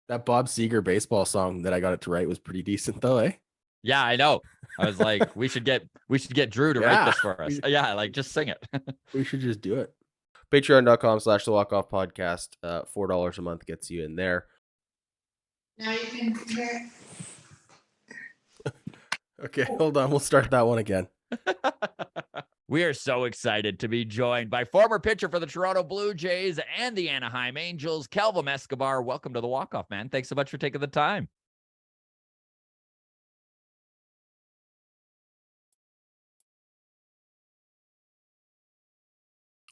That Bob Seger baseball song that I got it to write was pretty decent though, eh? Yeah, I know. I was like, we should get Drew to write this for us. Yeah, like just sing it. We should just do it. Patreon.com/the Walk Off Podcast. $4 a month gets you in there. Now you can hear it. Okay, hold on. We'll start that one again. We are so excited to be joined by former pitcher for the Toronto Blue Jays and the Anaheim Angels, Kelvim Escobar. Welcome to the Walk-Off, man. Thanks so much for taking the time.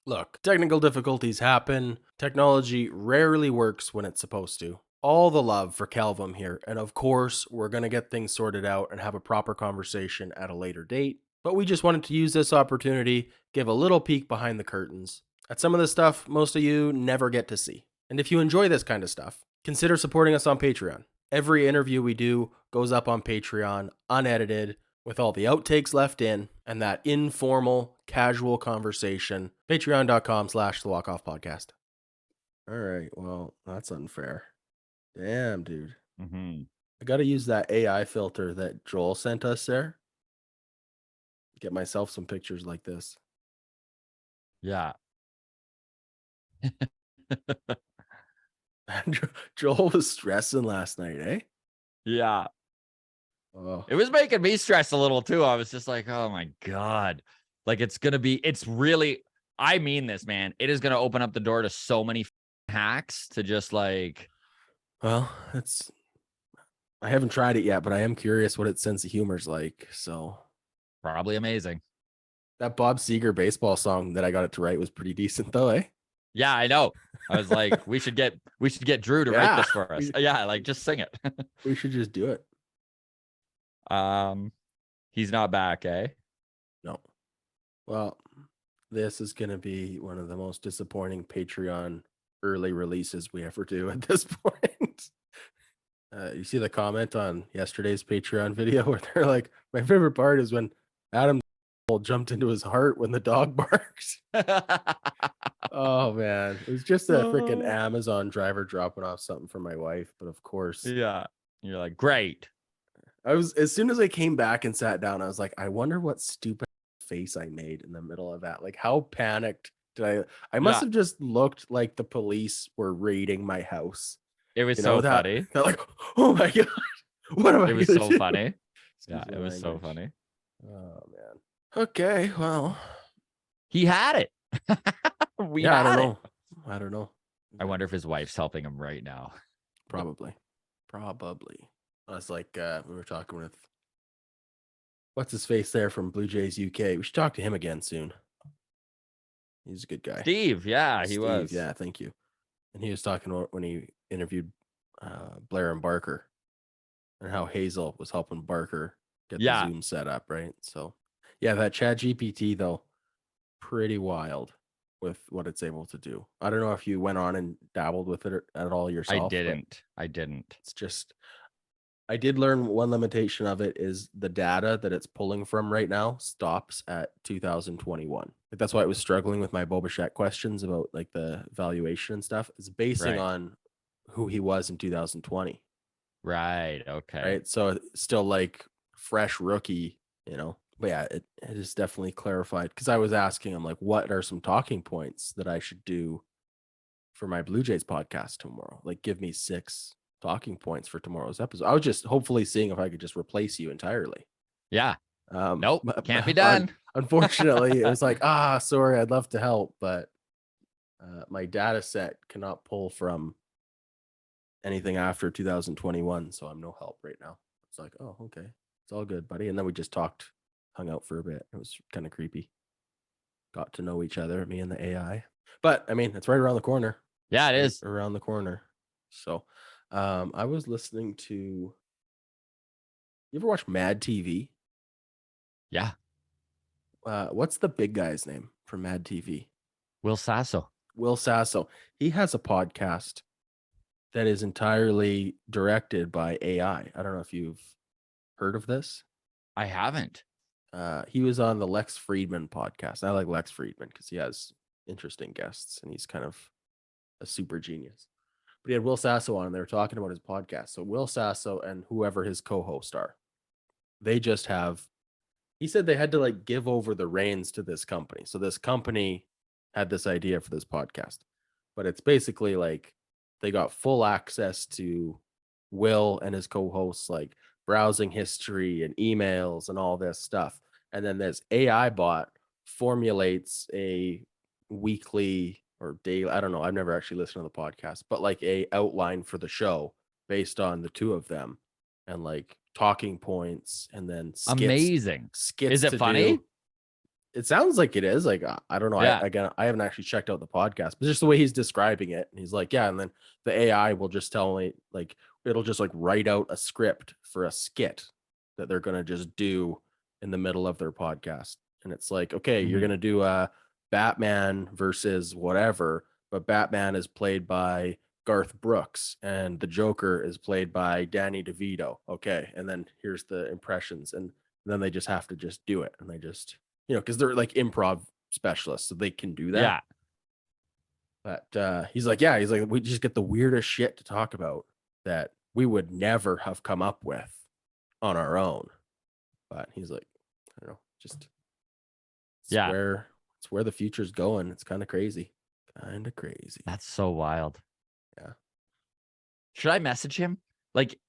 Look, technical difficulties happen. Technology rarely works when it's supposed to. All the love for Kelvim here, and of course, we're going to get things sorted out and have a proper conversation at a later date. But we just wanted to use this opportunity, give a little peek behind the curtains at some of the stuff most of you never get to see. And if you enjoy this kind of stuff, consider supporting us on Patreon. Every interview we do goes up on Patreon, unedited, with all the outtakes left in, and that informal, casual conversation. Patreon.com/the Walk Off Podcast. All right, well, that's unfair. Damn, dude. I got to use that AI filter that Joel sent us there. Get myself some pictures like this. Yeah. Joel was stressing last night, eh? Yeah. Oh. It was making me stress a little too. I was just like, oh my God. Like it's really, I mean this, man. It is going to open up the door to so many hacks to just like. Well, I haven't tried it yet, but I am curious what its sense of humor is like. So Probably amazing. that Bob Seger baseball song that I got it to write was pretty decent though, eh? Yeah, I know. I was like, we should get Drew to write this for us. Yeah, like just sing it. We should just do it. He's not back, eh? No. Well, this is going to be one of the most disappointing Patreon early releases we ever do at this point. You see the comment on yesterday's Patreon video where they're like, my favorite part is when Adam jumped into his heart when the dog barks. Oh, man. It was just a freaking Amazon driver dropping off something for my wife. But of course. Yeah. You're like, great. As soon as I came back and sat down, I was like, I wonder what stupid face I made in the middle of that. Like, how panicked did I must have just looked like the police were raiding my house. It was so funny. They're like, oh my God, what am I? It was so funny. Yeah, it was so funny. Oh man. Okay, well, he had it. I don't know. I wonder if his wife's helping him right now. Probably. It's like we were talking with what's his face there from Blue Jays UK. We should talk to him again soon. He's a good guy. Steve, yeah, he was. Yeah, thank you. And he was talking about when he interviewed Blair and Barker and how Hazel was helping Barker get the Zoom set up, right? So, yeah, that ChatGPT, though, pretty wild with what it's able to do. I don't know if you went on and dabbled with it at all yourself. I didn't. It's just, I did learn one limitation of it is the data that it's pulling from right now stops at 2021. Like that's why it was struggling with my Boba Fett questions about like the valuation and stuff. It's basing on who he was in 2020. Right. Okay. Right. So it's still like fresh rookie, you know. But yeah, it is definitely clarified because I was asking him like, what are some talking points that I should do for my Blue Jays podcast tomorrow? Like, give me 6 talking points for tomorrow's episode. I was just hopefully seeing if I could just replace you entirely. Yeah. Nope. Can't be done. Unfortunately, it was like, sorry, I'd love to help, but my data set cannot pull from anything after 2021, so I'm no help right now. It's like, oh, okay. It's all good, buddy. And then we just hung out for a bit. It was kind of creepy. Got to know each other, me and the AI. But I mean, it's right around the corner. Yeah, it is. Around the corner. So I was listening to, you ever watch Mad TV? Yeah. What's the big guy's name from Mad TV? Will Sasso. He has a podcast that is entirely directed by AI. I don't know if you've heard of this. I haven't. He was on the Lex Friedman podcast. I like Lex Friedman because he has interesting guests and he's kind of a super genius. But he had Will Sasso on, and they were talking about his podcast. So Will Sasso and whoever his co-host are, they just have. He said they had to like give over the reins to this company. So this company had this idea for this podcast, but it's basically like they got full access to Will and his co-hosts, like browsing history and emails and all this stuff. And then this AI bot formulates a weekly or daily, I don't know, I've never actually listened to the podcast, but like a outline for the show based on the two of them and like talking points and then Amazing. skits Is it to funny? do. It sounds like it is. Like I don't know. Yeah. I haven't actually checked out the podcast, but just the way he's describing it, and he's like, yeah, and then the AI will just tell me like it'll just like write out a script for a skit that they're gonna just do in the middle of their podcast, and it's like, okay, you're Mhm. gonna do a Batman versus whatever, but Batman is played by Garth Brooks and the Joker is played by Danny DeVito. Okay, and then here's the impressions, and then they just have to just do it, and they just because they're like improv specialists, so they can do that. Yeah. But he's like, we just get the weirdest shit to talk about that we would never have come up with on our own. But he's like, I don't know, just Yeah. it's where the future's going. It's kind of crazy. Kind of crazy. That's so wild. Yeah. Should I message him? Like,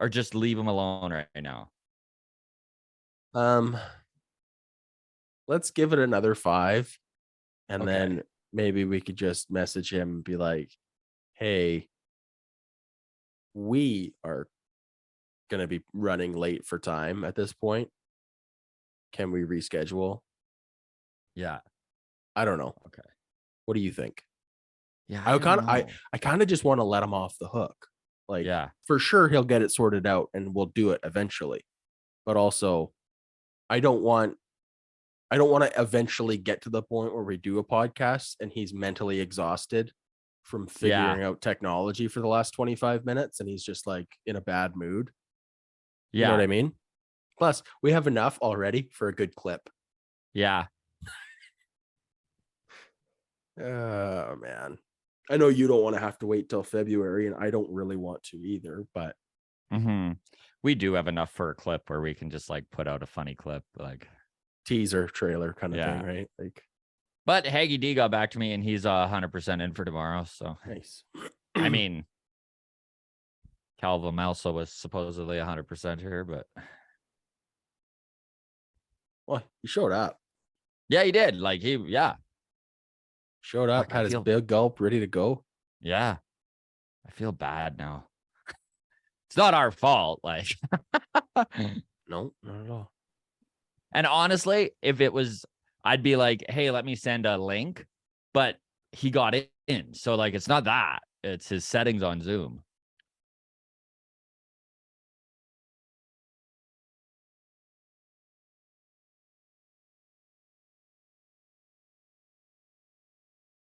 or just leave him alone right now? Let's give it another 5, and Okay. then maybe we could just message him and be like, hey, we are going to be running late for time at this point. Can we reschedule? Yeah. I don't know. Okay. What do you think? Yeah. I don't know. I kind of just want to let him off the hook. Like, Yeah. for sure he'll get it sorted out and we'll do it eventually. But also, I don't want to eventually get to the point where we do a podcast and he's mentally exhausted from figuring out technology for the last 25 minutes and he's just like in a bad mood. You know what Yeah. I mean? Plus, we have enough already for a good clip. Yeah. Oh man. I know you don't want to have to wait till February and I don't really want to either, but We do have enough for a clip where we can just like put out a funny clip, like teaser trailer kind of Yeah. thing, right? Like, but Haggy D got back to me and he's 100% in for tomorrow. So nice. I mean, Kelvim also was supposedly 100% here, but Well, he showed up. yeah, he did. Like Showed up, Fuck, I had his feel- big gulp ready to go. yeah. I feel bad now. It's not our fault. Like, No, not at all. and honestly, if it was, I'd be like, hey, let me send a link, but he got it in. So like, it's not that, it's his settings on Zoom.